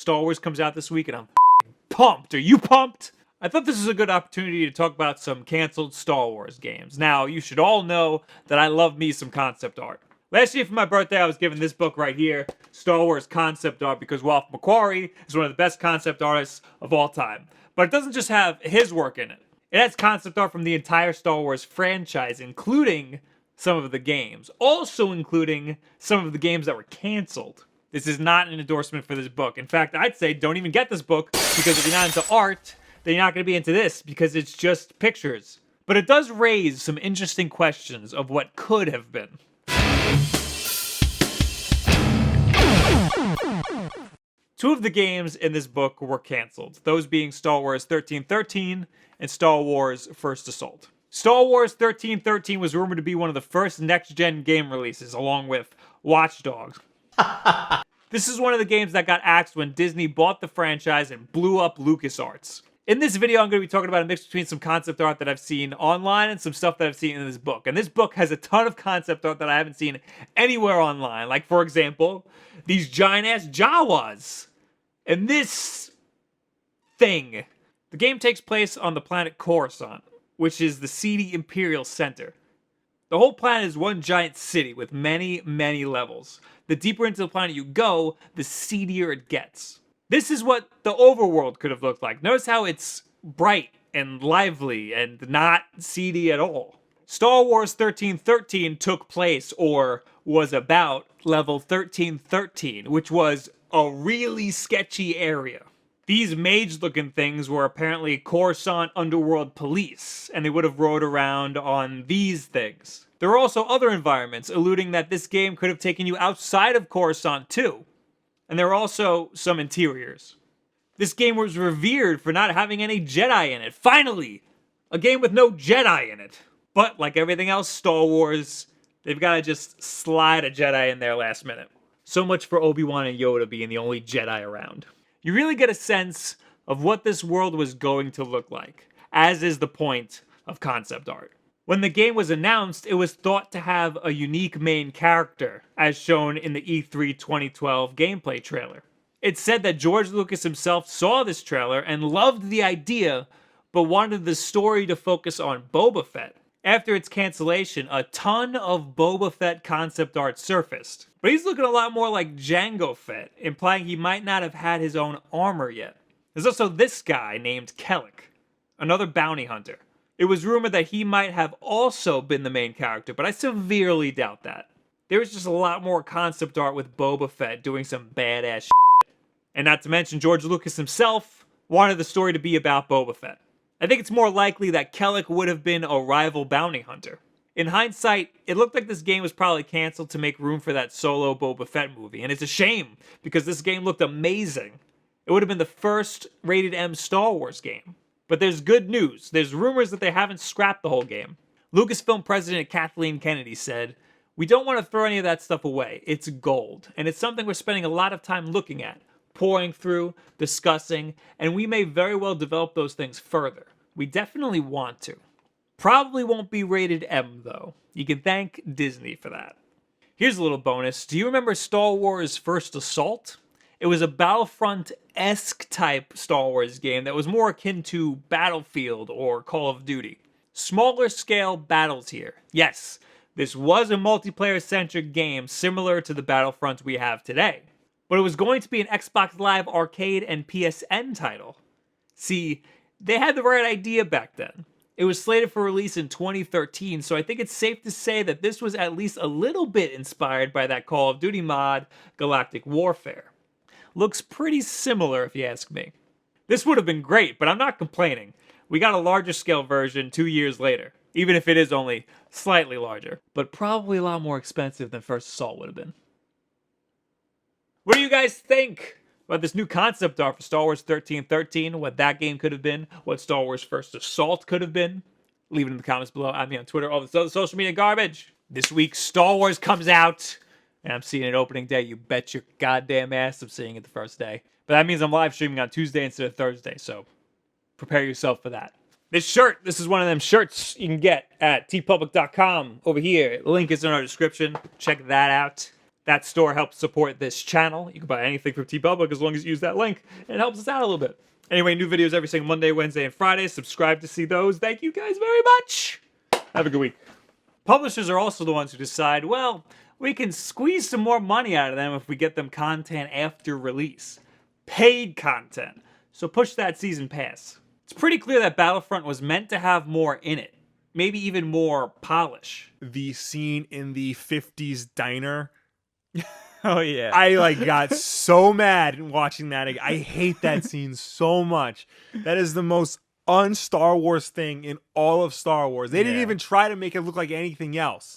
Star Wars comes out this week, and I'm pumped. Are you pumped? I thought this was a good opportunity to talk about some canceled Star Wars games. Now, you should all know that I love me some concept art. Last year for my birthday, I was given this book right here, Star Wars Concept Art, because Wulff is one of the best concept artists of all time. But it doesn't just have his work in it. It has concept art from the entire Star Wars franchise, including some of the games. Also including some of the games that were canceled. This is not an endorsement for this book. In fact, I'd say don't even get this book, because if you're not into art, then you're not going to be into this, because it's just pictures. But it does raise some interesting questions of what could have been. Two of the games in this book were canceled, those being Star Wars 1313 and Star Wars First Assault. Star Wars 1313 was rumored to be one of the first next-gen game releases, along with Watch Dogs. This is one of the games that got axed when Disney bought the franchise and blew up LucasArts. In this video, I'm going to be talking about a mix between some concept art that I've seen online and some stuff that I've seen in this book. And this book has a ton of concept art that I haven't seen anywhere online. Like, for example, these giant-ass Jawas. And this thing. The game takes place on the planet Coruscant, which is the seedy Imperial Center. The whole planet is one giant city with many, many levels. The deeper into the planet you go, the seedier it gets. This is what the overworld could have looked like. Notice how it's bright and lively and not seedy at all. Star Wars 1313 took place, or was about, level 1313, which was a really sketchy area. These mage-looking things were apparently Coruscant underworld police, and they would have rode around on these things. There are also other environments, alluding that this game could have taken you outside of Coruscant too. And there are also some interiors. This game was revered for not having any Jedi in it. Finally! A game with no Jedi in it. But like everything else Star Wars, they've got to just slide a Jedi in there last minute. So much for Obi-Wan and Yoda being the only Jedi around. You really get a sense of what this world was going to look like, as is the point of concept art. When the game was announced, it was thought to have a unique main character, as shown in the E3 2012 gameplay trailer. It's said that George Lucas himself saw this trailer and loved the idea, but wanted the story to focus on Boba Fett. After its cancellation, a ton of Boba Fett concept art surfaced. But he's looking a lot more like Jango Fett, implying he might not have had his own armor yet. There's also this guy named Kellic, another bounty hunter. It was rumored that he might have also been the main character, but I severely doubt that. There was just a lot more concept art with Boba Fett doing some badass shit. And not to mention, George Lucas himself wanted the story to be about Boba Fett. I think it's more likely that Kellic would have been a rival bounty hunter. In hindsight, it looked like this game was probably canceled to make room for that solo Boba Fett movie, and it's a shame, because this game looked amazing. It would have been the first rated M Star Wars game. But there's good news. There's rumors that they haven't scrapped the whole game. Lucasfilm president Kathleen Kennedy said, "We don't want to throw any of that stuff away. It's gold, and it's something we're spending a lot of time looking at, pouring through, discussing, and we may very well develop those things further. We definitely want to. Probably won't be rated M, though. You can thank Disney for that." Here's a little bonus. Do you remember Star Wars First Assault? It was a Battlefront-esque type Star Wars game that was more akin to Battlefield or Call of Duty. Smaller scale battles here. Yes, this was a multiplayer-centric game similar to the Battlefront we have today. But it was going to be an Xbox Live Arcade and PSN title. See, they had the right idea back then. It was slated for release in 2013, so I think it's safe to say that this was at least a little bit inspired by that Call of Duty mod, Galactic Warfare. Looks pretty similar if you ask me. This would have been great, but I'm not complaining. We got a larger scale version 2 years later, even if it is only slightly larger, but probably a lot more expensive than First Assault would have been. What do you guys think about this new concept art for Star Wars 1313, what that game could have been, what Star Wars First Assault could have been? Leave it in the comments below. I'm on Twitter, all this other social media garbage. This week, Star Wars comes out, and I'm seeing it opening day. You bet your goddamn ass I'm seeing it the first day. But that means I'm live streaming on Tuesday instead of Thursday, so prepare yourself for that. This shirt, this is one of them shirts you can get at tpublic.com over here. The link is in our description. Check that out. That store helps support this channel. You can buy anything from TeePublic as long as you use that link, and it helps us out a little bit. Anyway, new videos every single Monday, Wednesday, and Friday. Subscribe to see those. Thank you guys very much. Have a good week. Publishers are also the ones who decide, well, we can squeeze some more money out of them if we get them content after release. Paid content. So push that season pass. It's pretty clear that Battlefront was meant to have more in it. Maybe even more polish. The scene in the 50s diner. Oh, yeah. I got so mad watching that. I hate that scene so much. That is the most un-Star Wars thing in all of Star Wars. They didn't even try to make it look like anything else.